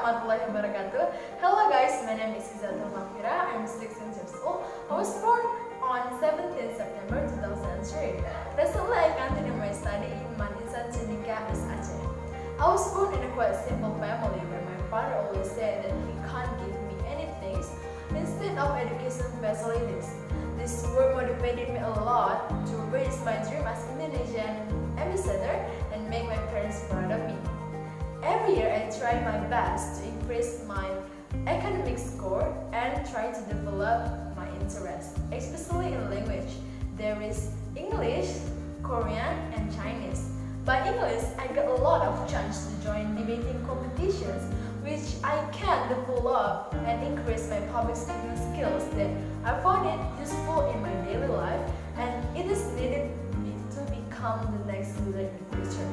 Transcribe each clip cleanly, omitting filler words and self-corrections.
warahmatullahi wabarakatuh. Hello guys, my name is Izzata Mafira. I'm 16 years old. I was born on 17 September 2003. Recently, I continued my study in Madrasah Cendekia Aceh. I was born in a quite simple family where my father always said that he can't give me anything instead of education facilities. This work motivated me a lot to reach my dream as Indonesian ambassador and make my parents proud of me. Every year I try my best to increase my academic score and try to develop my interest, especially in language. There is English, Korean, and Chinese. By English, I got a lot of chance to join debating competitions, which I can develop and increase my public speaking skills that I found it useful in my daily life, and it is needed to become the next leader in the future.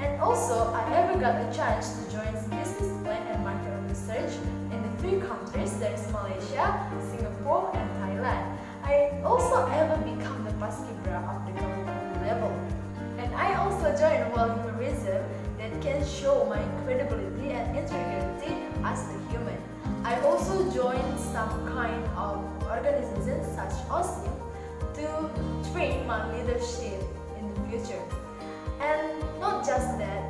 And also, I ever got a chance to join business plan and market research in the 3 countries, that is Malaysia, Singapore, and Thailand. I also ever become the paskibra of the government level. And I also joined world tourism that can show my credibility and integrity as a human. I also joined some kind of organizations such as OSIM to train my leadership in the future. And not just that,